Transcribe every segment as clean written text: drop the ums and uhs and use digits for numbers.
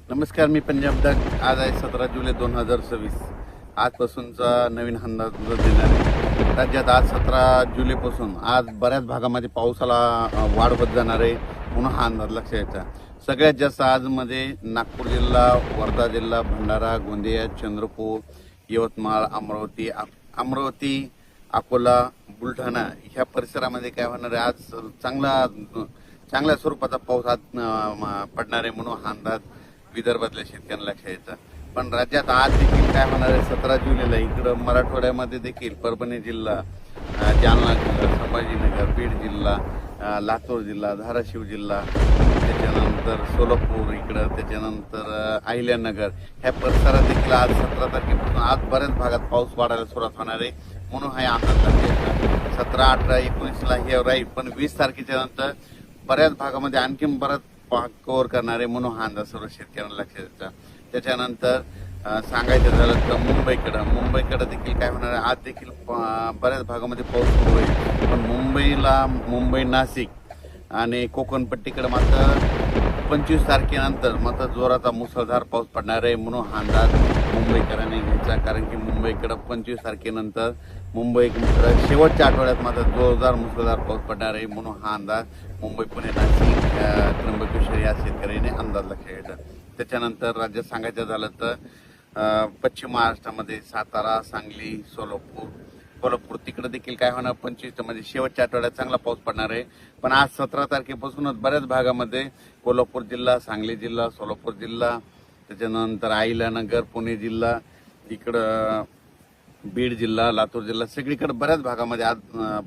नमस्कार, मी पंजाब डग. आज आहे 17 जुलै 2026. आजपासूनचा नवीन अंदाज देणार आहे. राज्यात आज 17 जुलैपासून आज बऱ्याच भागामध्ये पावसाला वाढ होत जाणार आहे, म्हणून हा अंदाज लक्षात घ्यायचा. सगळ्यात जास्त आजमध्ये नागपूर जिल्हा, वर्धा जिल्हा, भंडारा, गोंदिया, चंद्रपूर, यवतमाळ, अमरावती, अकोला, बुलढाणा ह्या परिसरामध्ये काय होणार आहे, आज चांगल्या स्वरूपाचा पाऊस आज पडणार आहे, म्हणून हा अंदाज विदर्भातल्या शेतकऱ्यांना लक्षात यायचा. पण राज्यात आज देखील काय होणार आहे, 17 जुलैला इकडं मराठवाड्यामध्ये देखील परभणी जिल्हा, जालना जिल्हा, संभाजीनगर, बीड जिल्हा, लातूर जिल्हा, धाराशिव जिल्हा, त्याच्यानंतर सोलापूर इकडं, त्याच्यानंतर अहिल्यानगर ह्या परिसरात देखील आज 17 तारखेपासून आज बऱ्याच भागात पाऊस वाढायला सुरुवात होणार आहे, म्हणून हा अंदाज लक्षात 17, 18, 19ला हे राहील. पण 20 तारखेच्या नंतर बऱ्याच भागामध्ये आणखी बराच कव्हर करणारे, म्हणून हा अंदाज सर्व शेतकऱ्यांना लक्षात येतात. त्याच्यानंतर सांगायचं झालं तर मुंबईकडं देखील काय होणार आहे, आज देखील बऱ्याच भागामध्ये पाऊस सुरू होईल. पण मुंबई, नाशिक आणि कोकणपट्टीकडे मात्र 25 तारखेनंतर मात्र जोराचा मुसळधार पाऊस पडणार आहे, म्हणून हा अंदाज मुंबईकरांनी घ्यायचा. कारण की मुंबईकडं 25 तारखेनंतर मुंबईकडं शेवटच्या आठवड्यात मात्र जोरदार मुसळधार पाऊस पडणार आहे, म्हणून हा अंदाज मुंबई, पुणे, नाशिक, त्र्यंबकेश्वर या शेतकऱ्यांनी अंदाज लक्षात घ्यायचा. त्याच्यानंतर राज्यात सांगायचं झालं तर पश्चिम महाराष्ट्रामध्ये सातारा, सांगली, कोल्हापूर तिकडे देखील काय होणार, 25 म्हणजे शेवटच्या आठवड्यात चांगला पाऊस पडणार आहे. पण आज 17 तारखेपासूनच बऱ्याच भागामध्ये कोल्हापूर जिल्हा, सांगली जिल्हा, सोलापूर जिल्हा, त्याच्यानंतर अहिल्यानगर, पुणे जिल्हा, इकडं बीड जिल्हा, लातूर जिल्हा सगळीकडे बऱ्याच भागामध्ये आज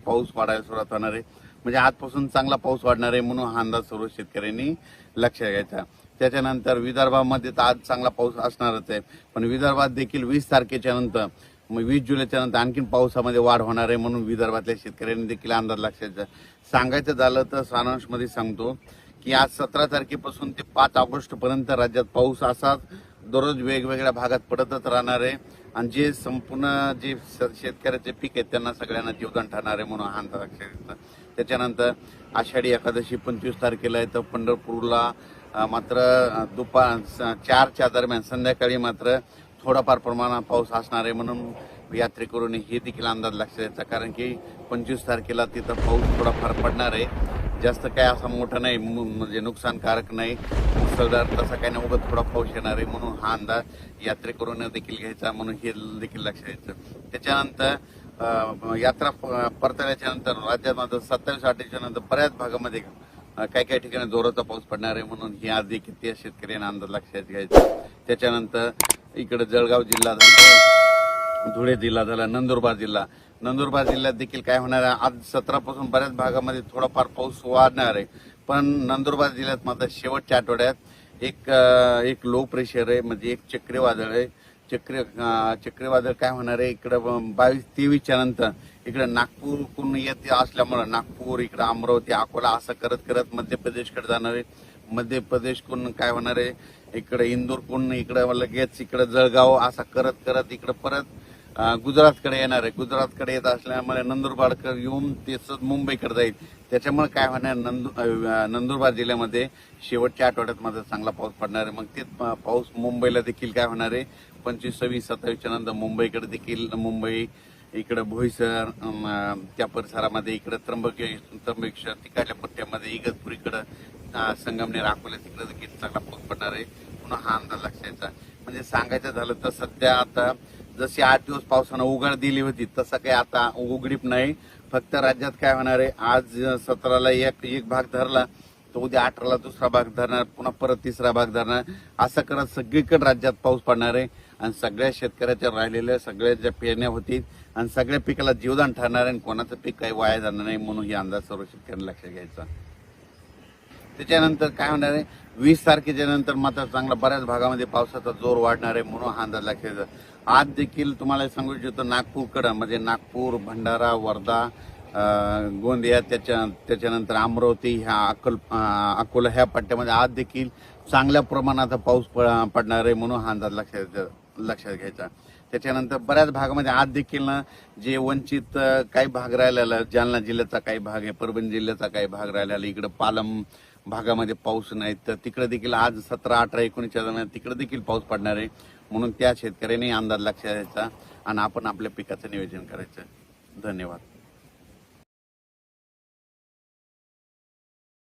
पाऊस वाढायला सुरुवात होणार आहे. म्हणजे आजपासून चांगला पाऊस वाढणार आहे, म्हणून हा अंदाज सर्व शेतकऱ्यांनी लक्षात घ्यायचा. त्याच्यानंतर विदर्भामध्ये तर आज चांगला पाऊस असणारच आहे, पण विदर्भात देखील 20 तारखेच्या नंतर 20 जुलैच्या नंतर आणखी पावसामध्ये वाढ होणार आहे, म्हणून विदर्भातल्या शेतकऱ्यांनी देखील अंदाज लक्षात घ्यायचा. सांगायचं झालं तर सारांशमध्ये सांगतो की आज 17 तारखेपासून ते 5 ऑगस्ट पर्यंत राज्यात पाऊस असाच दररोज वेगवेगळ्या भागात पडतच राहणार आहे. आणि जे संपूर्ण जे शेतकऱ्याचे पीक आहेत त्यांना सगळ्यांना जीवदान ठरणार आहे, म्हणून हा अंदाज लक्षात घ्यायचा. त्याच्यानंतर आषाढी एकादशी 25 तारखेला आहे, तर पंढरपूरला मात्र दुपार 4च्या दरम्यान संध्याकाळी मात्र थोडाफार प्रमाणात पाऊस असणार आहे, म्हणून यात्रेकरूंनी हे देखील अंदाज लक्षात द्यायचा. कारण की 25 तारखेला तिथं पाऊस थोडाफार पडणार आहे, जास्त काय असा मोठा नाही, म्हणजे नुकसानकारक नाही, मुसळधार तसा काही नाही, उगाच थोडा पाऊस येणार आहे, म्हणून हा अंदाज यात्रेकरूंनी देखील घ्यायचा, म्हणून हे देखील लक्षात द्यायचं. त्याच्यानंतर यात्रा परतल्याच्या नंतर राज्यात मात्र 27-28च्या नंतर बऱ्याच भागामध्ये काही ठिकाणी जोराचा पाऊस पडणार आहे, म्हणून ही आज देखील त्या शेतकऱ्यांना अंदाज लक्षात घ्यायचा. त्याच्यानंतर इकडे जळगाव जिल्हा झाला, धुळे जिल्हा झाला, नंदुरबार जिल्ह्यात देखील काय होणार आहे, आज 17 पासून बऱ्याच भागामध्ये थोडाफार पाऊस वाढणार आहे. पण नंदुरबार जिल्ह्यात मात्र शेवटच्या आठवड्यात एक लो प्रेशर आहे, म्हणजे एक चक्रीवादळ आहे. चक्रीवादळ काय होणार आहे, इकडं 22-23च्या नंतर इकडे नागपूरकडून येते असल्यामुळं नागपूर, इकडं अमरावती, अकोला असं करत करत मध्य प्रदेशकडे जाणार आहे. मध्य प्रदेशकडून काय होणार आहे, इकडे इंदूरकडून इकडं लगेच इकडं जळगाव असं करत करत इकडं परत गुजरातकडे येणार आहे. गुजरातकडे येत असल्यामुळे नंदुरबारकडे येऊन तेच मुंबईकडे जाईल. त्याच्यामुळे काय होणार, नंदुरबार जिल्ह्यामध्ये शेवटच्या आठवड्यात मात्र चांगला पाऊस पडणार आहे. मग ते पाऊस मुंबईला देखील काय होणार आहे, 25, 26, 27च्या नंतर मुंबईकडे देखील, मुंबई इकडं बोईसर त्या परिसरामध्ये, इकडं त्र्यंबकेश्वर तिकडल्या पट्ट्यामध्ये, इगतपुरीकडं, संगमनेर, अकोला तिकडे देखील चांगला पाऊस पडणार आहे, म्हणून हा अंदाज लक्षात. म्हणजे सांगायचं झालं तर सध्या आता जशी 8 दिवस पावसानं उघड दिली होती तसं काही आता उघडीप नाही. फक्त राज्यात काय होणार आहे, आज 17ला एक भाग धरला तर उद्या 18ला दुसरा भाग धरणार, पुन्हा परत तिसरा भाग धरणार, असं करत सगळीकडे राज्यात पाऊस पडणार आहे. आणि सगळ्या शेतकऱ्याच्या राहिलेल्या सगळ्या ज्या पेरण्या होतील आणि सगळ्या पिकाला जीवदान ठरणार आहे, आणि कोणाचं पीक काही वाया जाणार नाही, म्हणून ही अंदाज सर्व शेतकऱ्यांना लक्षात घ्यायचा. त्याच्यानंतर काय होणार आहे, 20 तारखेच्या नंतर मात्र चांगला बऱ्याच भागामध्ये पावसाचा जोर वाढणार आहे, म्हणून हा अंदाज लक्षात घ्यायचा. आज देखील तुम्हाला सांगू इच्छितो, नागपूरकडं म्हणजे नागपूर, भंडारा, वर्धा, गोंदिया, त्याच्यानंतर अमरावती, अकोला ह्या पट्ट्यामध्ये आज देखील चांगल्या प्रमाणात पाऊस पडणार आहे, म्हणून हा अंदाज लक्षात घ्यायचा. त्याच्यानंतर बऱ्याच भागामध्ये आज देखील ना जे वंचित काही भाग राहिलेला, जालना जिल्ह्याचा काही भाग आहे, परभणी जिल्ह्याचा काही भाग राहिलेला, इकडे पालम, भागामध्ये पाऊस नाही, तर तिकडे देखील आज 17, 18, 19 दरम्यान तिकडे देखील पाऊस पडणार आहे. म्हणून त्या शेतकऱ्यांनी अंदाज लक्षात द्यायचा आणि आपण आपल्या पिकाचं नियोजन करायचं. धन्यवाद.